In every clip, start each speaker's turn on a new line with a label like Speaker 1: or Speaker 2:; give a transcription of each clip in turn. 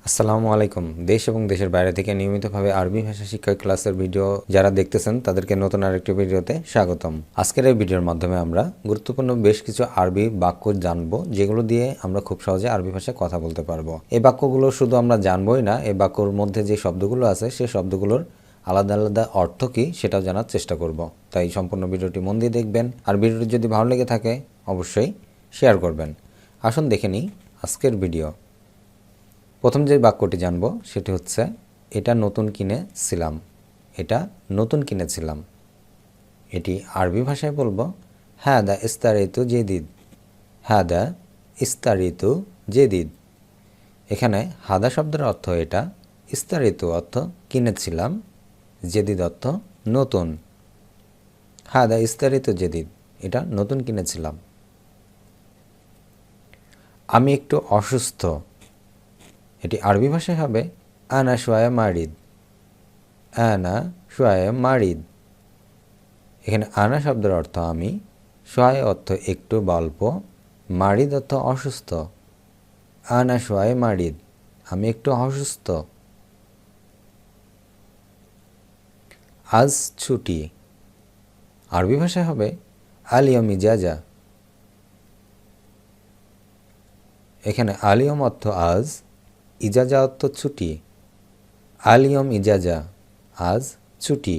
Speaker 1: আসসালামু আলাইকুম। দেশ এবং দেশের বাইরে থেকে নিয়মিতভাবে আরবি ভাষা শিক্ষা ক্লাসের ভিডিও যারা দেখতেছেন তাদেরকে নতুন আরেকটি ভিডিওতে স্বাগতম। আজকের এই ভিডিওর মাধ্যমে আমরা গুরুত্বপূর্ণ বেশ কিছু আরবি বাক্য জানবো, যেগুলো দিয়ে আমরা খুব সহজে আরবি ভাষায় কথা বলতে পারবো। এই বাক্যগুলো শুধু আমরা জানবোই না, এই বাক্যর মধ্যে যে শব্দগুলো আছে সেই শব্দগুলোর আলাদা আলাদা অর্থ কী সেটাও জানার চেষ্টা করব। তাই সম্পূর্ণ ভিডিওটি মন দিয়ে দেখবেন, আর ভিডিওটি যদি ভালো লেগে থাকে অবশ্যই শেয়ার করবেন। আসুন দেখে নিই আজকের ভিডিও। প্রথম যে বাক্যটি জানব সেটি হচ্ছে এটা নতুন কিনেছিলাম। এটা নতুন কিনেছিলাম। এটি আরবি ভাষায় বলবো হাদা ইস্তারিতু জেদিদ। হাদা ইস্তারিতু জেদিদ। এখানে হাদা শব্দের অর্থ এটা, ইস্তারিতু অর্থ কিনেছিলাম, জেদিদ অর্থ নতুন। হাদা ইস্তারিতু জেদিদ, এটা নতুন কিনেছিলাম। আমি একটু অসুস্থ। এটি আরবি ভাষায় হবে আনা শোয়া মারিদ। আনা শোয়া মারিদ। এখানে আনা শব্দের অর্থ আমি, শোয়া অর্থ একটু বা অল্প, মারিদ অর্থ অসুস্থ। আনা শোয়া মারিদ, আমি একটু অসুস্থ। আজ ছুটি। আরবি ভাষায় হবে আলিয়ম ইজাজা। এখানে আলিয়ম অর্থ আজ, ইজাজা অর্থ ছুটি। আলিয়ম ইজাজা, আজ ছুটি।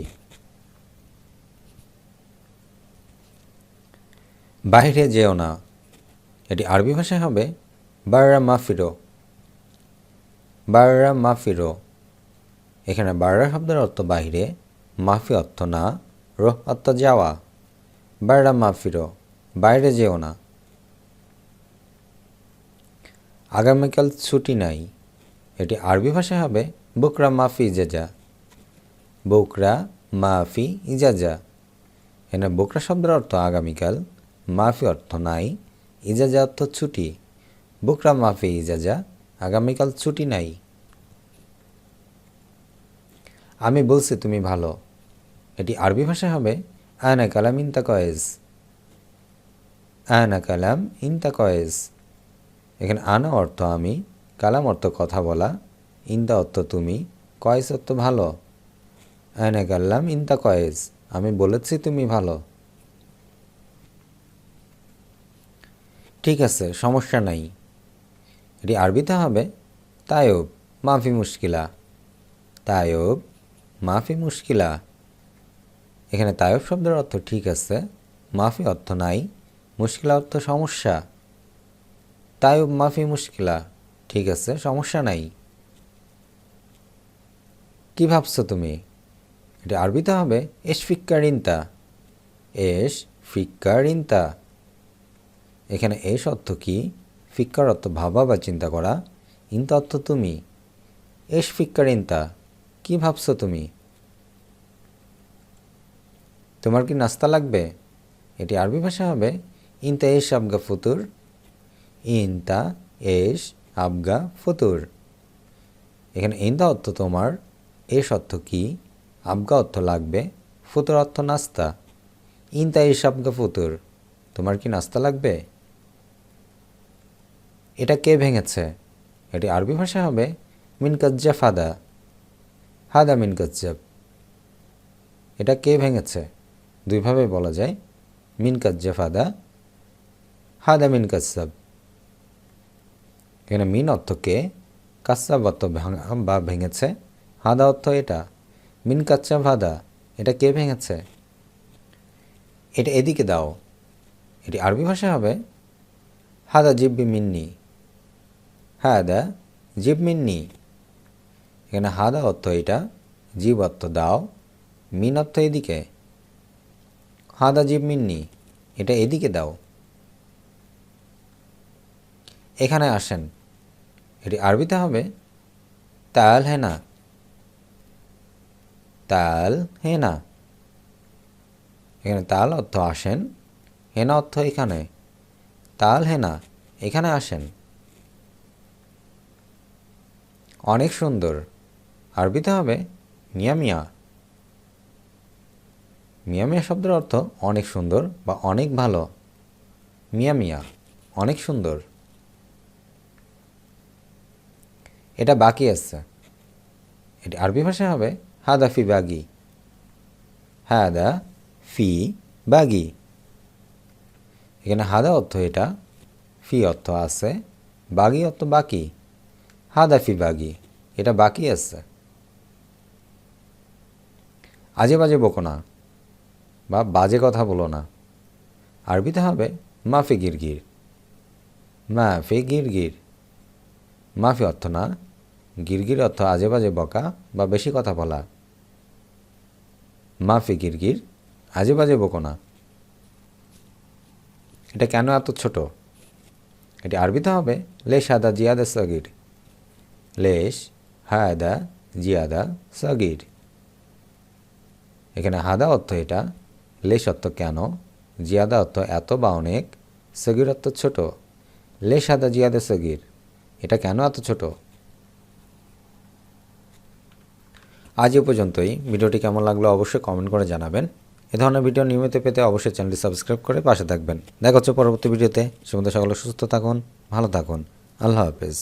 Speaker 1: বাইরে যেও না। এটি আরবি ভাষায় হবে বাররা মাফিরো। বাররা মাফিরো। এখানে বাররা শব্দের অর্থ বাইরে, মাফি অর্থ না, রোহ অর্থ যাওয়া। বাররা মাফিরো, বাইরে যেও না। আগামীকাল ছুটি নাই। এটি আরবি ভাষায় হবে বুকরা মাফি ইজাজা। বুকরা মাফি ইজাজা। এখানে বুকরা শব্দের অর্থ আগামীকাল, মাফি অর্থ নাই, ইজাজা অর্থ ছুটি। বুকরা মাফি ইজাজা, আগামীকাল ছুটি নাই। আমি বলছি তুমি ভালো। এটি আরবি ভাষায় হবে আনা কালাম ইনতা কয়েজ। আনা কালাম ইনতা কয়েজ। এখানে আনা অর্থ আমি, কালাম অর্থ কথা বলা, ইনতা অর্থ তুমি, কয়েজ অর্থ ভালো। আনা কালাম ইনতা কয়েজ, আমি বলেছি তুমি ভালো। ঠিক আছে, সমস্যা নাই। এটি আরবিতে হবে তায়ব মাফি মুশকিলা। তায়ব মাফি মুশকিলা। এখানে তায়ব শব্দের অর্থ ঠিক আছে, মাফি অর্থ নাই, মুশকিলা অর্থ সমস্যা। তায়ব মাফি মুশকিলা, ঠিক আছে, সমস্যা নাই। কি ভাবছো তুমি? এটা আরবিতে হবে এশ ফিক্কার ইনতা। এশ ফিক্কার ইনতা। এখানে এশ অর্থ কি, ফিক্কার অর্থ ভাবা বা চিন্তা করা, ইনতা অর্থ তুমি। এশ ফিক্কার ইনতা, কি ভাবছো তুমি? তোমার কি নাস্তা লাগবে? এটি আরবি ভাষা হবে ইনতা এশ আবগা ফুতুর। ইনতা এশ আবগা ফুতুর। এখানে ইনতা অর্থ তোমার, এশ অর্থ কি, আবগা অর্থ লাগবে, ফুতুর অর্থ নাস্তা। ইনতা এশ আবগা ফুতুর, তোমার কি নাস্তা লাগবে? এটা কে ভেঙেছে? এটি আরবি ভাষা হবে মিন কাজ্জাফ হাদা। হাদা মিন কাজ্জাব। এটা কে ভেঙেছে? দুইভাবে বলা যায়, মিন কাজ্জাফ হাদা, হাদা মিন কাজ্জাব। এখানে মিন অর্থ কে, কাজ্জাব অর্থ ভাঙা বা ভেঙেছে, হাদা অর্থ এটা। মিন কাজ্জাব হাদা, এটা কে ভেঙেছে? এটা এদিকে দাও। এটি আরবি ভাষা হবে হাদা জিব্বি মিন্নি। হাদা জিব মিন্নি। এখানে হাদা অর্থ এটা, জিব অর্থ দাও, মিন অর্থ এদিকে। হাদা জিব মিন্নি, এটা এদিকে দাও। এখানে আসেন। এটি আরবিতে হবে তাল হেনা। তাল হেনা। এখানে তাল অর্থ আসেন, হেনা অর্থ এখানে। তাল হেনা, এখানে আসেন। অনেক সুন্দর। আরবিতে হবে মিয়া মিয়া। মিয়া মিয়া শব্দের অর্থ অনেক সুন্দর বা অনেক ভালো। মিয়া মিয়া, অনেক সুন্দর। এটা বাকি আছে, এটি আরবি ভাষায় হবে হাদা ফি বাগি। হাদা ফি বাগি। এখানে হাদা অর্থ এটা, ফি অর্থ আছে, বাগি অর্থ বাকি। হাদা ফি বাগি, এটা বাকি আছে। আজে বাজে বকো না বা বাজে কথা বলো না, আরবিতে হবে মাফি গিরগির। মাফি গিরগির। মাফি অর্থ না, গিরগির অর্থ আজে বাজে বকা বা বেশি কথা বলা। মাফি গিরগির, আজে বাজে বকো না। এটা কেন এত ছোট? এটি আরবিতে হবে লেশ হাদা জিয়াদা সগির। লেশ হাদা জিয়াদা সগির। এখানে হাদা অর্থ এটা, লেশ অর্থ কেন, জিয়াদা অর্থ এত বা অনেক, সগির অর্থ ছোট। লেশ হাদা জিয়াদা সগির, এটা কেন এত ছোট? আজ এ পর্যন্তই। ভিডিওটি কেমন লাগলো অবশ্যই কমেন্ট করে জানাবেন। এ ধরনের ভিডিও নিয়মিত পেতে অবশ্যই চ্যানেলটি সাবস্ক্রাইব করে পাশে থাকবেন। দেখা হচ্ছে পরবর্তী ভিডিওতে। সে মধ্যে সকলে সুস্থ থাকুন, ভালো থাকুন। আল্লাহ হাফেজ।